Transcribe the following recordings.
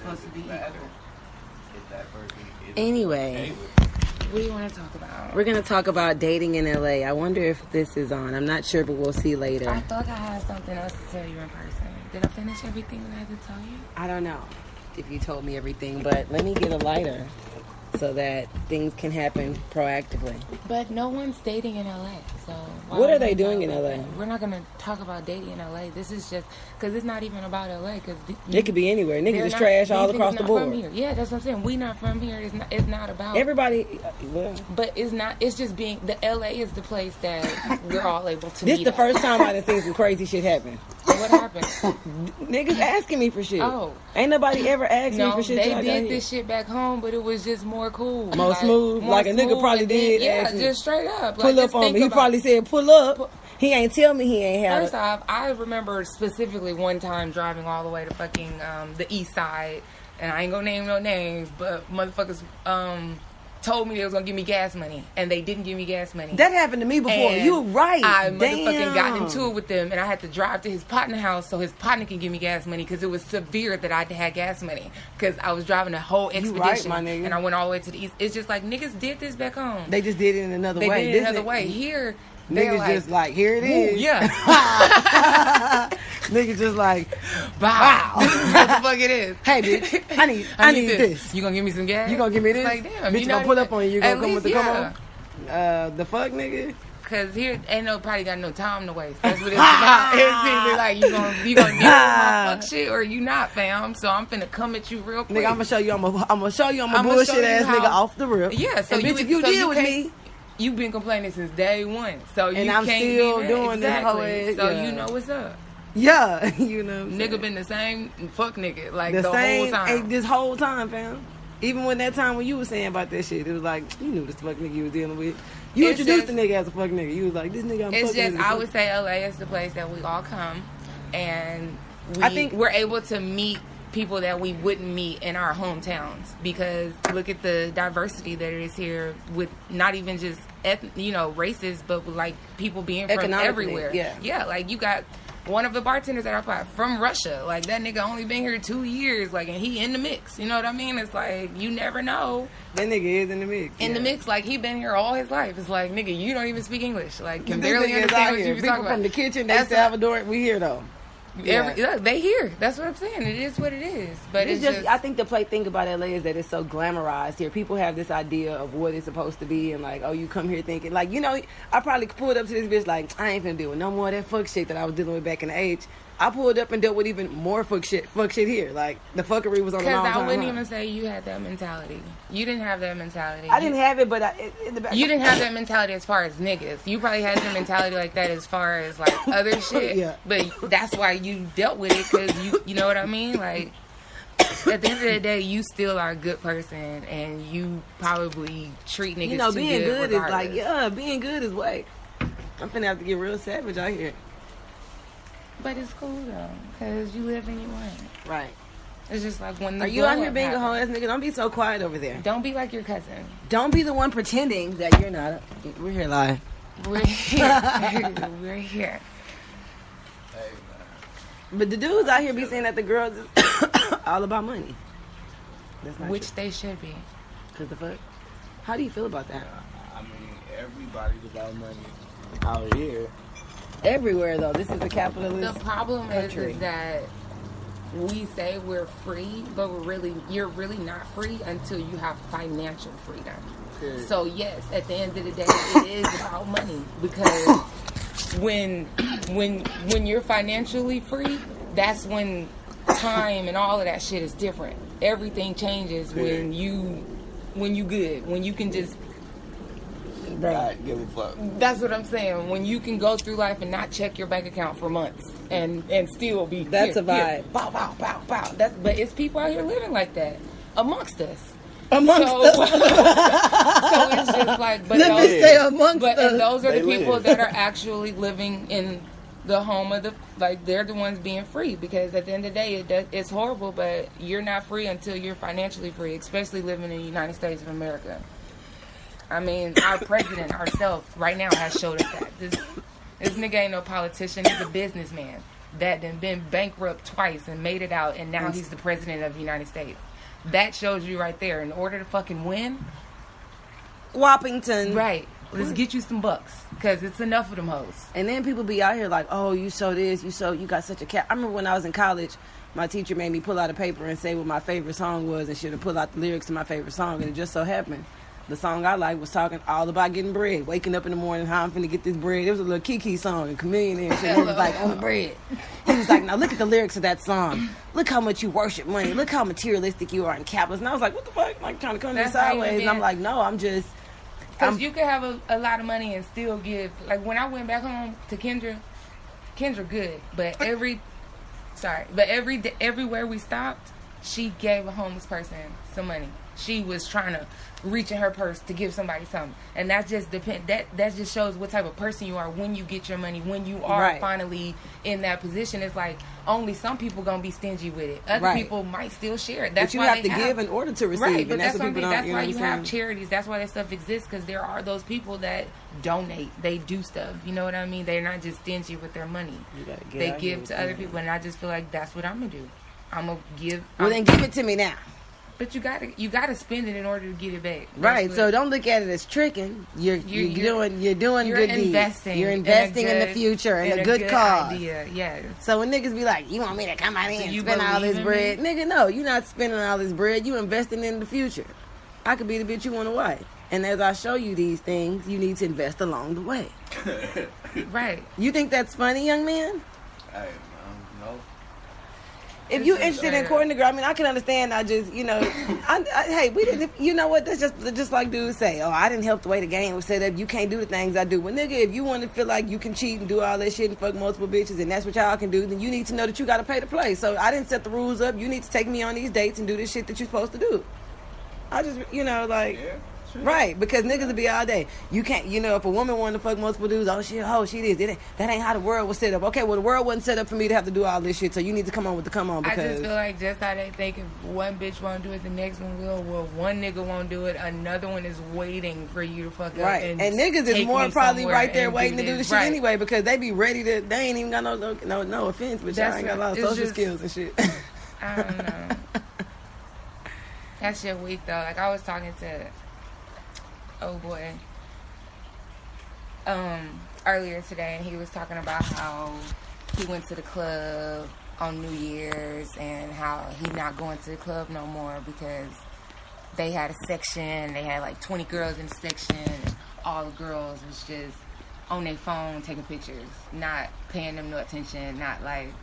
supposed to be equal. Anyway, what do you want to talk about? We're going to talk about dating in LA. I wonder if this is on. I'm not sure, but we'll see later. I thought I had something else to tell you in person. Did I finish everything that I had to tell you? I don't know if you told me everything, but let me get a lighter so that things can happen proactively. But no one's dating in LA, so... What are they doing in LA? We're not going to talk about dating in LA. This is just... Because it's not even about LA. Cause it could be anywhere. Niggas is trash all across the board. From here. Yeah, that's what I'm saying. We not from here. It's not about... Everybody... Well, but it's not... It's just being... The LA is the place that we're all able to This meet the first time I done seen some crazy shit happen. What happened? Niggas asking me for shit. Oh. Ain't nobody ever asked me for shit. They did this shit back home, but it was just more cool. More smooth? Like a nigga probably did. Yeah, just straight up. Pull up on me. He probably said, pull up. He ain't tell me he ain't have First off, I remember specifically one time driving all the way to fucking the east side, and I ain't gonna name no names, but motherfuckers told me they was gonna give me gas money, and they didn't give me gas money. That happened to me before. And you right. I motherfucking got into it with them, and I had to drive to his partner house so his partner can give me gas money because it was severe that I had gas money because I was driving a whole expedition, and I went all the way to the east. It's just like niggas did this back home. They just did it in another way. They did it another way. Here, niggas like, just like, here it is. Yeah. Niggas just like, wow. This is what the fuck it is. Hey, bitch, I need this. You gonna give me some gas? You gonna give me this? Like, damn. Bitch, gonna pull up on you. You gonna come with the come on? The fuck, nigga? Cause here ain't nobody got no time to waste. That's what it's about. It's either like you gonna get my fuck shit or you not, fam. So I'm finna come at you real quick. Nigga, I'm gonna show you. I'm gonna show you. I'm a bullshit ass nigga off the rip. Yeah. So and bitch, if you deal with me. You've been complaining since day one, so you and I'm can't still be doing this whole ass. So you know what's up. Yeah, you know. What I'm nigga saying? been the same fuck nigga like the same, whole time. This whole time, fam. Even when that time when you was saying about that shit, it was like you knew this fuck nigga you was dealing with. You introduced the nigga as a fuck nigga. You was like, this nigga I'm It's fucking just I would say LA is the place that we all come, and I think we're able to meet people that we wouldn't meet in our hometowns because look at the diversity that is here with not even just races, but with like people being from everywhere. Yeah, like you got one of the bartenders at our spot from Russia. Like that nigga only been here 2 years, like, and he in the mix. You know what I mean? It's like you never know. That nigga is in the mix. In the mix, like he been here all his life. It's like nigga, you don't even speak English. Like can barely understand what you be talking about. From the kitchen, they Salvador. We here though. They here. That's what I'm saying. It is what it is. But it's just I think the thing about LA is that it's so glamorized here. People have this idea of what it's supposed to be, and like, oh, you come here thinking like, I probably pulled up to this bitch like, I ain't finna deal with no more of that fuck shit that I was dealing with back in the age. I pulled up and dealt with even more fuck shit here. Like the fuckery was on the long time. Because I wouldn't even say you had that mentality. You didn't have that mentality. I didn't have it, but in the back. You didn't have that mentality as far as niggas. You probably had the mentality like that as far as like other shit. Yeah. But that's why you dealt with it because you know what I mean. Like at the end of the day, you still are a good person, and you probably treat niggas being good regardless. is like being good is like I'm finna have to get real savage out here. But it's cool though, cause you live and you learn. Right. It's just like when the are you out here being a whole ass nigga? Don't be so quiet over there. Don't be like your cousin. Don't be the one pretending that you're not. We're here live. We're here. We're here. Hey, man. But the dudes out here be saying that the girls is all about money. That's not true. They should be. Cause the fuck. How do you feel about that? I mean, everybody's about money out here. Everywhere though, this is a capitalist. The problem country. is that we say we're free, but you're really not free until you have financial freedom. Okay. So yes, at the end of the day, it is about money because when you're financially free, that's when time and all of that shit is different. Everything changes when you good, when you can just. I give a fuck. That's what I'm saying. When you can go through life and not check your bank account for months and still be that's a vibe. Here. Bow, bow, bow, bow. But it's people out here living like that amongst us. So it's just like, but let me say amongst us. And those are the people that are actually living in the home of they're the ones being free because at the end of the day, it's horrible, but you're not free until you're financially free, especially living in the United States of America. I mean, our president, ourselves, right now has showed us that. This nigga ain't no politician. He's a businessman. that done been bankrupt twice and made it out, and now he's the president of the United States. That shows you right there. In order to fucking win, Whoppington. Right. Let's get you some bucks, because it's enough of them hoes. And then people be out here like, oh, you so this, you got such a cat. I remember when I was in college, my teacher made me pull out a paper and say what my favorite song was, and should have pulled out the lyrics to my favorite song. And it just so happened, the song I liked was talking all about getting bread. Waking up in the morning, how I'm finna get this bread. It was a little Kiki song, and Chameleon and shit. He was like, on the bread. He was like, now look at the lyrics of that song. Look how much you worship money. Look how materialistic you are and capitalist. And I was like, what the fuck? Like, trying to come to me sideways. And I'm like, no, I'm just... Because you can have a lot of money and still give... Like, when I went back home to Kendra good. But everywhere we stopped, she gave a homeless person some money. She was trying to reach in her purse to give somebody something. And that just that just shows what type of person you are when you get your money, when you are finally in that position. It's like only some people gonna be stingy with it. Other people might still share it. That's but you why have to give in order to receive. Right, but and that's why you have saying? charities. That's why that stuff exists, because there are those people that donate. They do stuff. You know what I mean? They're not just stingy with their money. They give to other people, and I just feel like that's what I'm gonna do. I'm gonna give. Well, then give it to me now. But you gotta spend it in order to get it back. Right. So don't look at it as tricking. You're doing good investing. You're investing in the future and a good cause. Idea. Yeah. So when niggas be like, you want me to come out here and spend all this bread? Nigga, no, you're not spending all this bread. You investing in the future. I could be the bitch you want to wife. And as I show you these things, you need to invest along the way. Right. You think that's funny, young man? Hey, no. If you're interested in courting a girl, I mean, I can understand. I just, hey, we didn't. You know what? That's just like dudes say. Oh, I didn't help the way the game was set up. You can't do the things I do. Well, nigga, if you want to feel like you can cheat and do all that shit and fuck multiple bitches, and that's what y'all can do, then you need to know that you got to pay to play. So I didn't set the rules up. You need to take me on these dates and do this shit that you're supposed to do. I just, Yeah. Sure. Right, because niggas will be all day. You can't, if a woman wanted to fuck multiple dudes, oh, she a hoe, she this. That ain't how the world was set up. Okay, well, the world wasn't set up for me to have to do all this shit, so you need to come on with the come on. Because I just feel like just how they think if one bitch won't do it, the next one will. Well, one nigga won't do it, another one is waiting for you to fuck up. Right, and niggas is more probably right there waiting to do the shit anyway, because they be ready to, they ain't even got no offense, but y'all ain't got a lot of social skills and shit. I don't know. That shit weak, though. Like, I was talking to... oh boy, earlier today, and he was talking about how he went to the club on New Year's and how he's not going to the club no more because they had a section, they had like 20 girls in the section, and all the girls was just on their phone taking pictures, not paying them no attention, not like,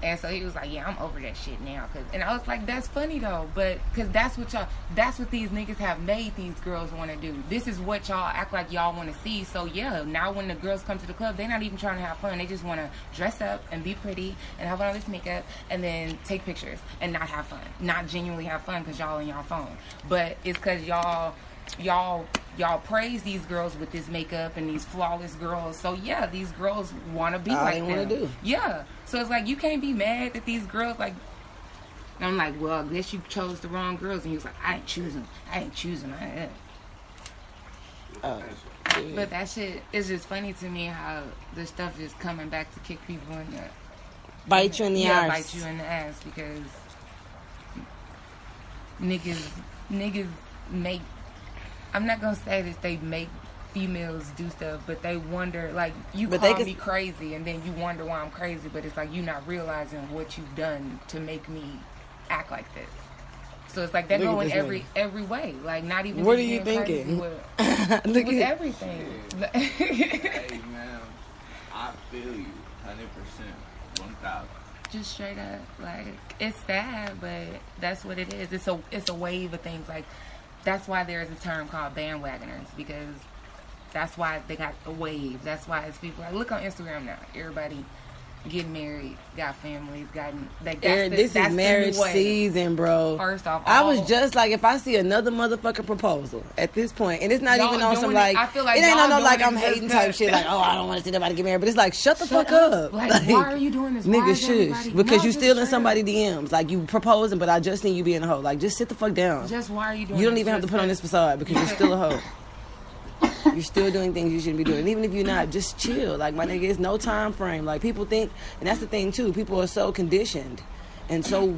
And so he was like, yeah, I'm over that shit now. And I was like, that's funny, though. But, because that's what these niggas have made these girls want to do. This is what y'all act like y'all want to see. So, yeah, now when the girls come to the club, they're not even trying to have fun. They just want to dress up and be pretty and have all this makeup and then take pictures and not have fun. Not genuinely have fun because y'all on y'all phone. But it's because y'all praise these girls with this makeup and these flawless girls. So yeah, these girls want to be like them. Want to do. Yeah. So it's like you can't be mad that these girls like. And I'm like, well, I guess you chose the wrong girls. And he was like, I ain't choose them. But that shit is just funny to me how the stuff is coming back to kick people in the bite you in the ass. Bite you in the ass because niggas make. I'm not gonna say that they make females do stuff, but they wonder, like, you call me crazy, and then you wonder why I'm crazy, but it's like you not realizing what you've done to make me act like this. So it's like they're going every way, like not even. What are you thinking? With everything. Hey man, I feel you 100%, 1,000. Just straight up, like it's sad, but that's what it is. It's a wave of things like. That's why there is a term called bandwagoners, because that's why they got a wave. That's why it's people like, look on Instagram now. Everybody getting married, got families, this is marriage season, bro. First off, I was just like, if I see another motherfucking proposal at this point, and it's not even on some like, I feel like it ain't on no like I'm hating type shit, like, oh, I don't want to see nobody get married, but it's like, shut the fuck up. Like, why are you doing this? Nigga, shush, because you still in somebody DMs, like you proposing, but I just seen you being a hoe. Like, just sit the fuck down. Just why are you doing? You don't even have to put on this facade because you're still a hoe. You're still doing things you shouldn't be doing. And even if you're not, just chill. Like, my nigga, it's no time frame. Like, people think, and that's the thing, too. People are so conditioned and so,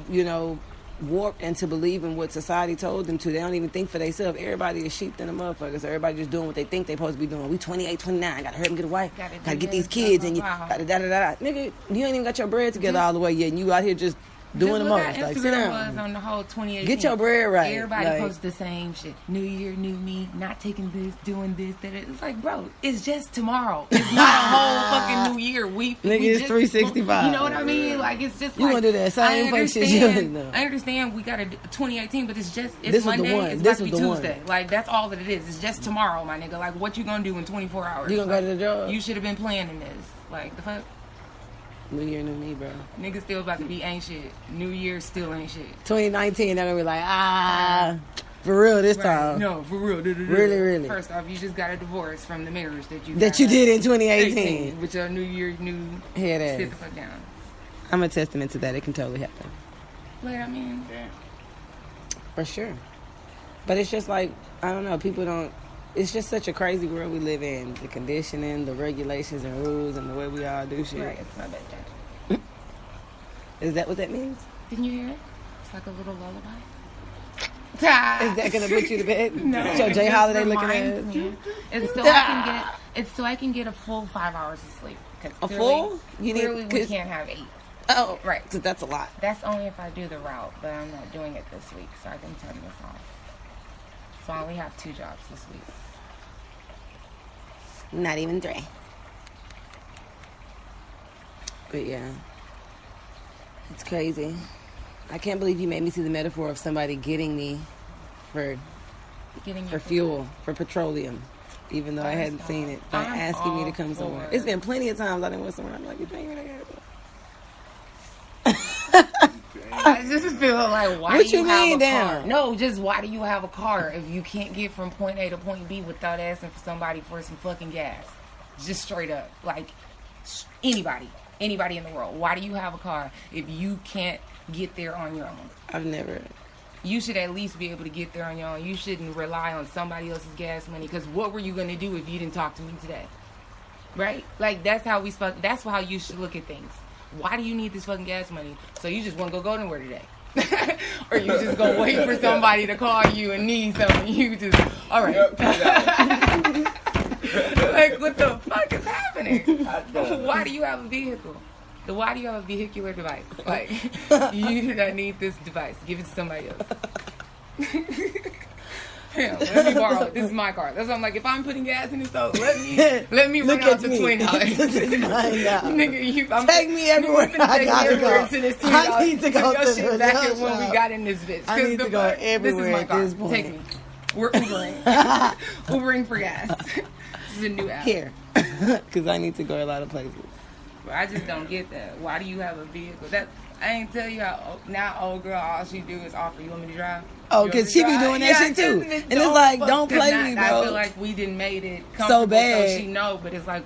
warped into believing what society told them to. They don't even think for themselves. Everybody is sheep than a motherfucker. So everybody just doing what they think they supposed to be doing. We 28, 29. Gotta hurry and get a wife. Gotta get these kids. And you gotta da-da-da-da. Nigga, you ain't even got your bread together all the way yet. And you out here just doing the most. Like, sit down. Was on the whole 2018. Get your bread right. Everybody posts the same shit. New year, new me. Not taking this, doing this. That. It's like, bro, it's just tomorrow. It's not a whole fucking new year. Nigga, it's 365. You know what I mean? Like, it's just you like, gonna do that same fucking shit. I understand we got to 2018, but it's just, it's this Monday. Was the one. It's this about was to be the Tuesday. One. Like, that's all that it is. It's just tomorrow, my nigga. Like, what you gonna do in 24 hours? You gonna go to the job? You should have been planning this. Like, the fuck? New year, new me, bro. Niggas still about to be ain't shit. New year still ain't shit. 2019, they're gonna be like, for real this time. No, for real. Really. First off, you just got a divorce from the marriage that you did in 2018. With your new year, head ass. Sit the fuck down. I'm a testament to that. It can totally happen. But I mean, for sure. But it's just like, I don't know. People don't. It's just such a crazy world we live in. The conditioning, the regulations and rules, and the way we all do shit. Right, it's my bad. Is that what that means? Didn't you hear it? It's like a little lullaby. Is that gonna put you to bed? No. Your Jay Holiday looking ass. It's so I can get a full 5 hours of sleep. A full? Clearly we can't have 8. Oh, right. So that's a lot. That's only if I do the route, but I'm not doing it this week, so I can turn this off. So I only have 2 jobs this week. Not even 3. But yeah. It's crazy. I can't believe you made me see the metaphor of somebody getting me for fuel, for petroleum, even though I hadn't seen it, by asking me to come somewhere. It's been plenty of times I done went somewhere. I'm like, you ain't really got I just feel like, why what do you have a down? car? No, just why do you have a car if you can't get from point A to point B without asking for somebody for some fucking gas? Just straight up. Like, anybody in the world. Why do you have a car if you can't get there on your own? I've never. You should at least be able to get there on your own. You shouldn't rely on somebody else's gas money, because what were you going to do if you didn't talk to me today? Right? Like, that's how you should look at things. Why do you need this fucking gas money? So you just want to go nowhere today. Or you just gonna wait for somebody to call you and need something. You just, all right. Like, what the fuck is happening? Why do you have a vehicle? Why do you have a vehicular device? Like, you don't need this device. Give it to somebody else. Damn, let me borrow it. This is my car. That's why I'm like, if I'm putting gas in it, so let me run out the $20. This is mine now. Nigga, take me everywhere. I gotta go. To this I need to go to shit the back at when we got in this bitch. I need to go everywhere at this point. Take me. We're Ubering. Ubering for gas. This is a new app. Here. Because I need to go a lot of places. But I just don't get that. Why do you have a vehicle? I ain't tell you how now old girl, all she do is offer. You want me to drive? Oh, because she be doing that shit too. And it's like, don't play me, bro. I feel like we didn't made it so bad. So she know, but it's like,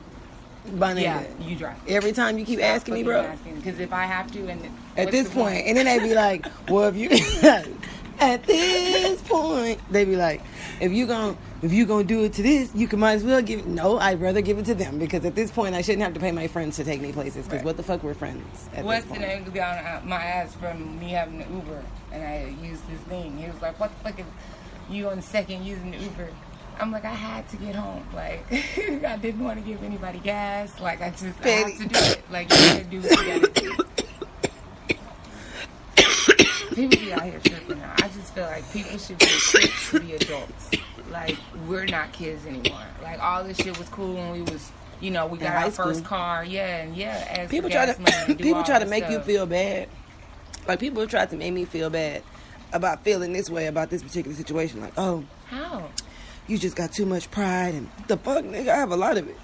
yeah, you drive. Every time you keep asking me, bro. Because if I have to, and at this point, and then they be like, well, if you at this point, they be like, if you gonna do it to this, you might as well give it. No, I'd rather give it to them, because at this point I shouldn't have to pay my friends to take me places, because what the fuck, we're friends at What's this the point. name got my ass from me having an Uber, and I used this thing. He was like, what the fuck is you on the second using the Uber? I'm like, I had to get home. Like, I didn't want to give anybody gas. Like, I have to do it. Like, you gotta do what you gotta do. People be out here tripping now. I just feel like people should be equipped to be adults. Like, we're not kids anymore. Like, all this shit was cool when we was, we got our first car. Yeah. People try to make you feel bad. Like, people have tried to make me feel bad about feeling this way about this particular situation. Like, oh, how? You just got too much pride, and the fuck, nigga, I have a lot of it.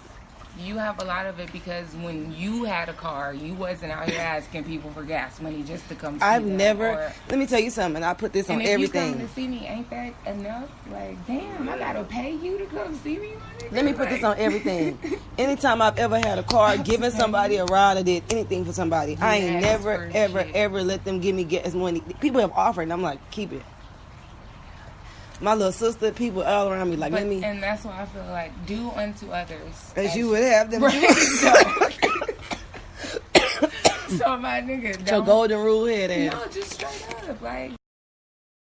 You have a lot of it because when you had a car, you wasn't out here asking people for gas money just to come see I've them, never, let me tell you something, and I put this on everything. And if you come to see me, ain't that enough? Like, damn, I gotta pay you to come see me? Let me put this on everything. Anytime I've ever had a car, giving somebody a ride, or did anything for somebody, I ain't never, ever let them give me gas money. People have offered, and I'm like, keep it. my little sister, people all around me, like, let me. And that's why I feel like do unto others As you would have them right? do. So my nigga, Your golden rule head ass. No, just straight up, like.